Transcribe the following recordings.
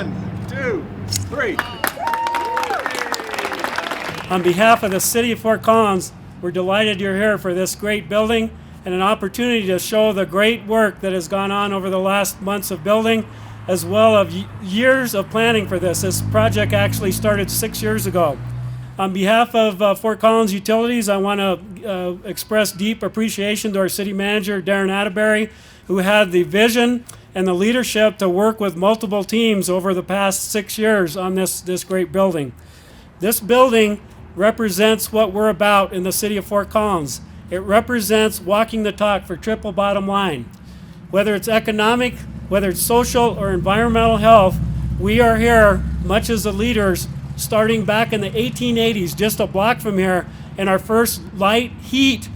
1, 2, 3. On behalf of the City of Fort Collins, we're delighted you're here for this great building and an opportunity to show the great work that has gone on over the last months of building, as well as years of planning for this. This project actually started 6 years ago. On behalf of Fort Collins Utilities, I want to express deep appreciation to our city manager, Darren Atterbury, who had the vision and the leadership to work with multiple teams over the past 6 years on this great building. This building represents what we're about in the city of Fort Collins. It represents walking the talk for triple bottom line. Whether it's economic, whether it's social or environmental health, we are here, much as the leaders, starting back in the 1880s, just a block from here, and our first heat,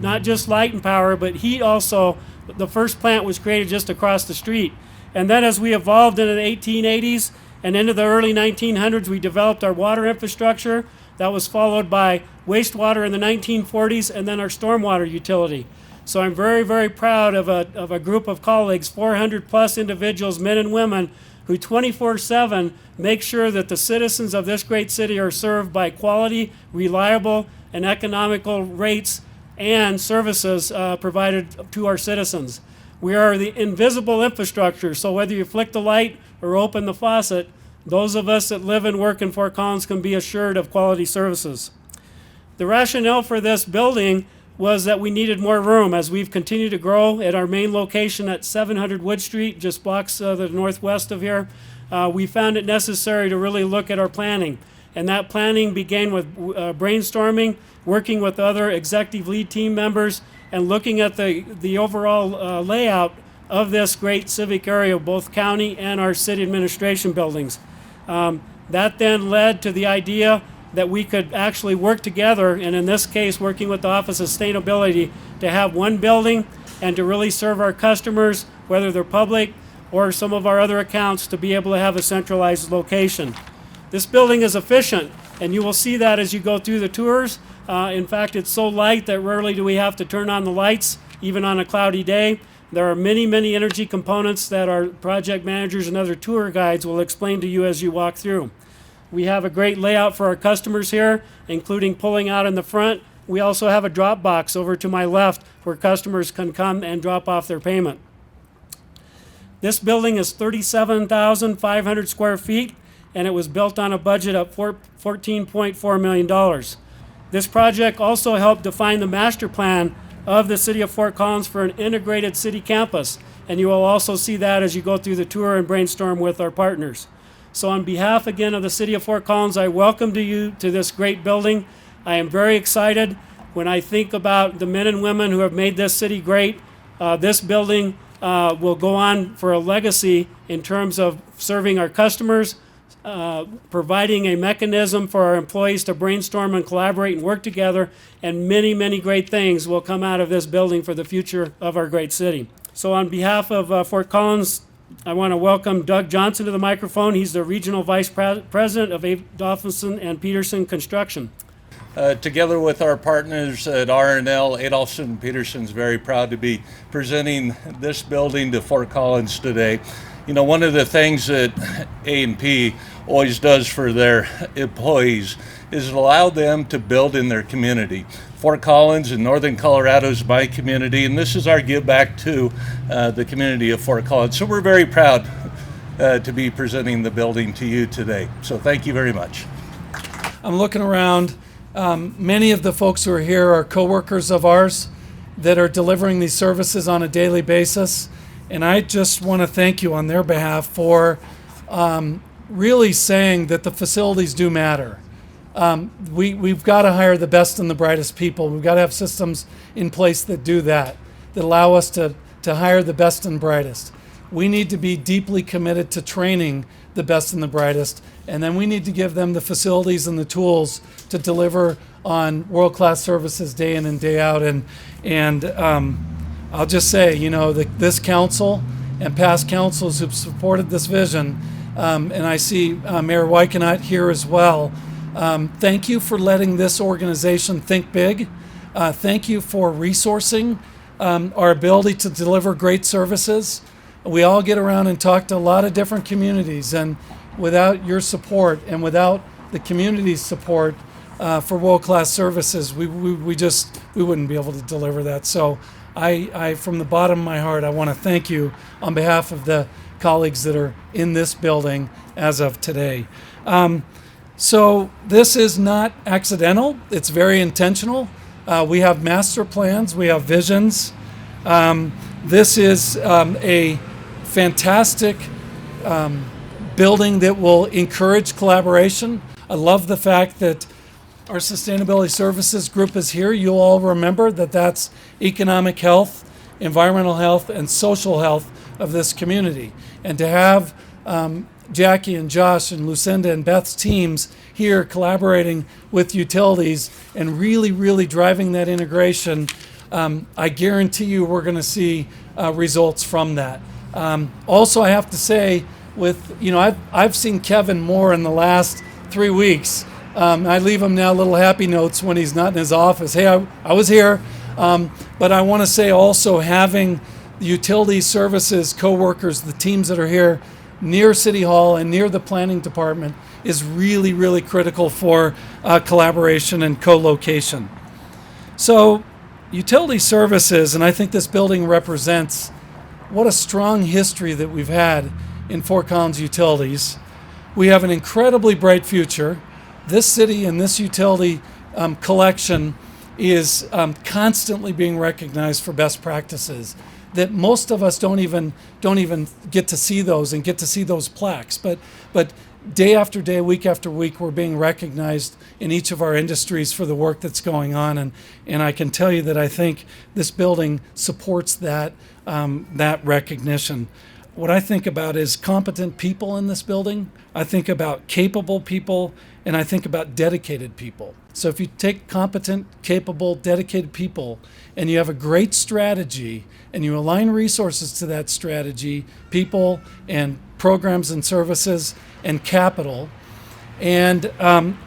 not just light and power, but heat also. The first plant was created just across the street. And then as we evolved into the 1880s and into the early 1900s, we developed our water infrastructure. That was followed by wastewater in the 1940s, and then our stormwater utility. So I'm very, very proud of a group of colleagues, 400 plus individuals, men and women, who 24/7 make sure that the citizens of this great city are served by quality, reliable, and economical rates and services provided to our citizens. We are the invisible infrastructure, so whether you flick the light or open the faucet, those of us that live and work in Fort Collins can be assured of quality services. The rationale for this building was that we needed more room as we've continued to grow at our main location at 700 Wood Street, just blocks to the northwest of here. We found it necessary to really look at our planning. And that planning began with brainstorming, working with other executive lead team members, and looking at the overall layout of this great civic area, both county and our city administration buildings. That then led to the idea that we could actually work together, and in this case, working with the Office of Sustainability, to have one building and to really serve our customers, whether they're public or some of our other accounts, to be able to have a centralized location. This building is efficient, and you will see that as you go through the tours. In fact, it's so light that rarely do we have to turn on the lights, even on a cloudy day. There are many, many energy components that our project managers and other tour guides will explain to you as you walk through. We have a great layout for our customers here, including pulling out in the front. We also have a drop box over to my left where customers can come and drop off their payment. This building is 37,500 square feet, and it was built on a budget of $14.4 million. This project also helped define the master plan of the City of Fort Collins for an integrated city campus, and you will also see that as you go through the tour and brainstorm with our partners. So on behalf again of the City of Fort Collins, I welcome you to this great building. I am very excited when I think about the men and women who have made this city great. This building will go on for a legacy in terms of serving our customers, providing a mechanism for our employees to brainstorm and collaborate and work together, and many, many great things will come out of this building for the future of our great city. So on behalf of Fort Collins, I want to welcome Doug Johnson to the microphone. He's the Regional Vice President of Adolphson and Peterson Construction. Together with our partners at R&L, Adolphson and Peterson is very proud to be presenting this building to Fort Collins today. You know, one of the things that A&P always does for their employees is allow them to build in their community. Fort Collins in Northern Colorado is my community, and this is our give back to the community of Fort Collins. So we're very proud to be presenting the building to you today. So thank you very much. I'm looking around. Many of the folks who are here are coworkers of ours that are delivering these services on a daily basis. And I just want to thank you on their behalf for really saying that the facilities do matter. We've got to hire the best and the brightest people. We've got to have systems in place that do that allow us to hire the best and brightest. We need to be deeply committed to training the best and the brightest, and then we need to give them the facilities and the tools to deliver on world-class services day in and day out. And I'll just say, you know, this council and past councils who've supported this vision, and I see Mayor Wykenot here as well. Thank you for letting this organization think big. Thank you for resourcing our ability to deliver great services. we all get around and talk to a lot of different communities, and without your support and without the community's support for world-class services, we wouldn't be able to deliver that. So I from the bottom of my heart, I want to thank you on behalf of the colleagues that are in this building as of today. So this is not accidental. It's very intentional. We have master plans. We have visions. This is a fantastic building that will encourage collaboration. I love the fact that our sustainability services group is here. You'll all remember that that's economic health, environmental health, and social health of this community. And to have Jackie and Josh and Lucinda and Beth's teams here collaborating with utilities and really driving that integration, I guarantee you we're going to see results from that. Also, I have to say, I've seen Kevin more in the last 3 weeks. I leave him now little happy notes when he's not in his office. Hey, I was here. But I want to say also having the utility services co-workers, the teams that are here near City Hall and near the planning department is really critical for collaboration and co-location. So utility services, and I think this building represents what a strong history that we've had in Fort Collins Utilities. We have an incredibly bright future. This city and this utility collection is constantly being recognized for best practices that most of us don't even get to see those and get to see those plaques. But day after day, week after week, we're being recognized in each of our industries for the work that's going on. And I can tell you that I think this building supports that recognition. What I think about is competent people in this building. I think about capable people, and I think about dedicated people. So if you take competent, capable, dedicated people, and you have a great strategy, and you align resources to that strategy, people and programs and services and capital, and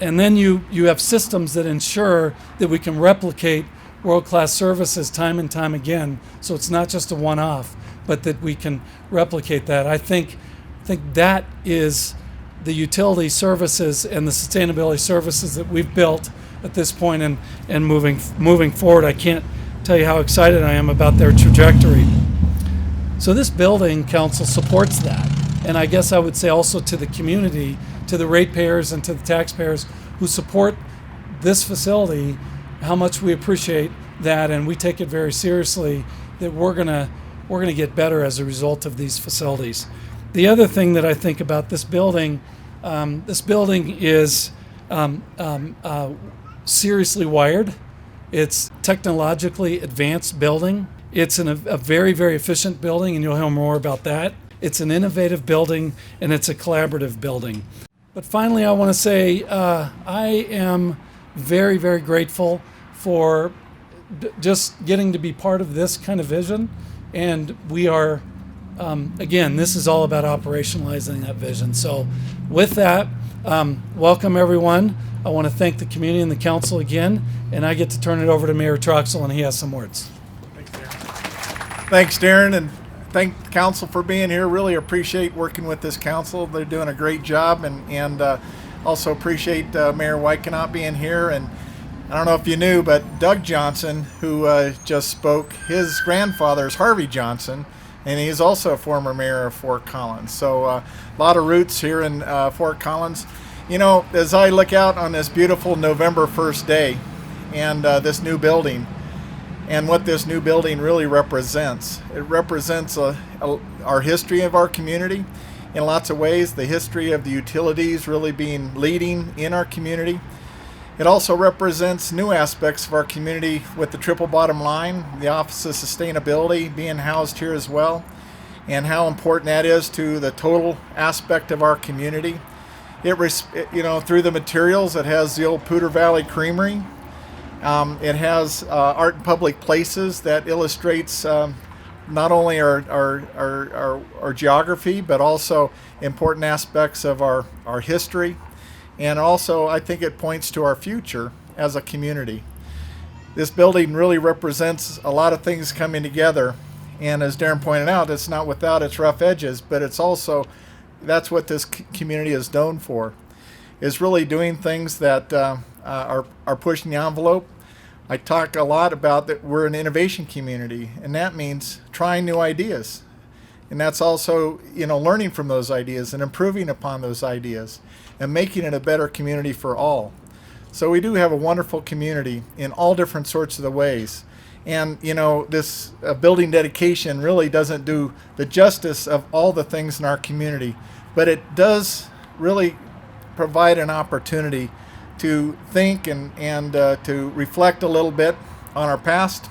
then you have systems that ensure that we can replicate world-class services time and time again. So it's not just a one-off, but that we can replicate that. I think that is the utility services and the sustainability services that we've built at this point, and moving forward. I can't tell you how excited I am about their trajectory. So this building council supports that, and I guess I would say also to the community, to the ratepayers and to the taxpayers who support this facility, how much we appreciate that, and we take it very seriously that we're gonna get better as a result of these facilities. The other thing that I think about this building is seriously wired. It's technologically advanced building. It's a very efficient building, and you'll hear more about that. It's an innovative building, and it's a collaborative building. But finally, I want to say I am very grateful for just getting to be part of this kind of vision. And we are, again, this is all about operationalizing that vision. So with that, welcome everyone. I want to thank the community and the council again, and I get to turn it over to Mayor Troxel, and he has some words. Thanks, Darren, and thank the council for being here. Really appreciate working with this council. They're doing a great job, and also appreciate Mayor Wyckoff being here. And I don't know if you knew, but Doug Johnson, who just spoke, his grandfather is Harvey Johnson, and he's also a former mayor of Fort Collins. So a lot of roots here in Fort Collins. You know, as I look out on this beautiful November 1st day and this new building, and what this new building really represents, it represents our history of our community in lots of ways, the history of the utilities really being leading in our community. It also represents new aspects of our community with the triple bottom line, the Office of Sustainability being housed here as well, and how important that is to the total aspect of our community. Through the materials, it has the old Poudre Valley Creamery. It has art in public places that illustrates not only our geography, but also important aspects of our history. And also, I think it points to our future as a community. This building really represents a lot of things coming together, And as Darren pointed out, it's not without its rough edges, but it's also, that's what this community is known for, is really doing things that are pushing the envelope. I talk a lot about that we're an innovation community, and that means trying new ideas. And that's also, learning from those ideas and improving upon those ideas and making it a better community for all. So we do have a wonderful community in all different sorts of the ways. And, this building dedication really doesn't do the justice of all the things in our community, but it does really provide an opportunity to think and to reflect a little bit on our past,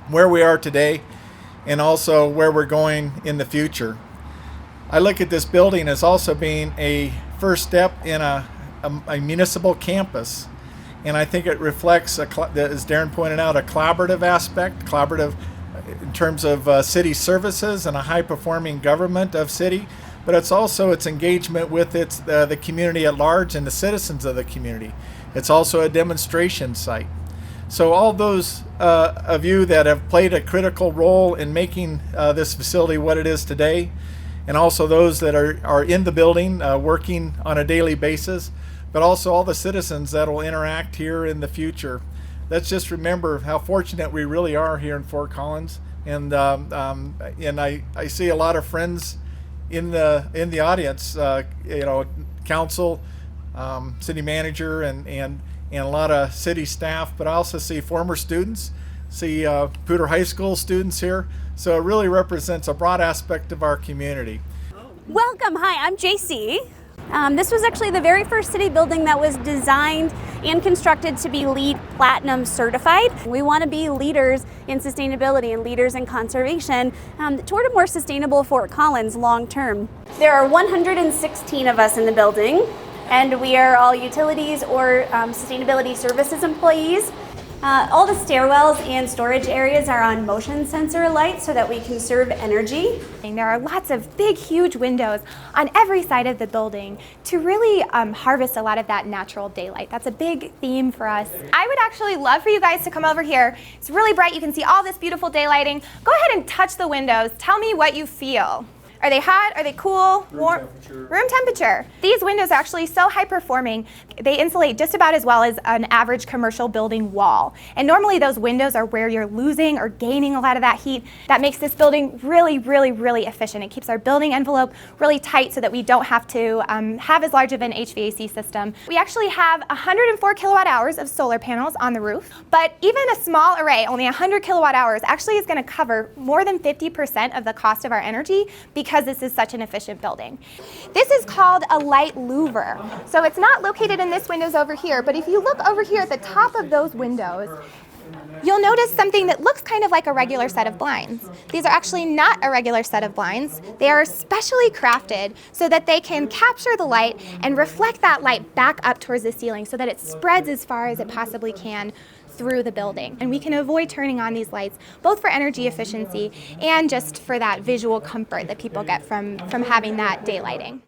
where we are today, and also where we're going in the future. I look at this building as also being a first step in a municipal campus. And I think it reflects, as Darren pointed out, a collaborative aspect, collaborative in terms of city services and a high-performing government of city, but it's also its engagement with the community at large and the citizens of the community. It's also a demonstration site. So all those of you that have played a critical role in making this facility what it is today, and also those that are in the building working on a daily basis, but also all the citizens that will interact here in the future. Let's just remember how fortunate we really are here in Fort Collins, and I see a lot of friends in the audience, council, city manager, and a lot of city staff, but I also see former students, see Poudre High School students here, so it really represents a broad aspect of our community. Welcome, hi, I'm JC. This was actually the very first city building that was designed and constructed to be LEED Platinum certified. We want to be leaders in sustainability and leaders in conservation toward a more sustainable Fort Collins long term. There are 116 of us in the building, and we are all utilities or sustainability services employees. All the stairwells and storage areas are on motion sensor lights so that we conserve energy. There are lots of big, huge windows on every side of the building to really harvest a lot of that natural daylight. That's a big theme for us. I would actually love for you guys to come over here. It's really bright. You can see all this beautiful daylighting. Go ahead and touch the windows. Tell me what you feel. Are they hot? Are they cool? Warm? Room temperature. These windows are actually so high performing, they insulate just about as well as an average commercial building wall. And normally those windows are where you're losing or gaining a lot of that heat. That makes this building really, really, really efficient. It keeps our building envelope really tight so that we don't have to have as large of an HVAC system. We actually have 104 kilowatt hours of solar panels on the roof, but even a small array, only 100 kilowatt hours, actually is going to cover more than 50% of the cost of our energy because this is such an efficient building. This is called a light louver. So it's not located in this windows over here, but if you look over here at the top of those windows, you'll notice something that looks kind of like a regular set of blinds. These are actually not a regular set of blinds. They are specially crafted so that they can capture the light and reflect that light back up towards the ceiling so that it spreads as far as it possibly can through the building. And we can avoid turning on these lights both for energy efficiency and just for that visual comfort that people get from having that daylighting.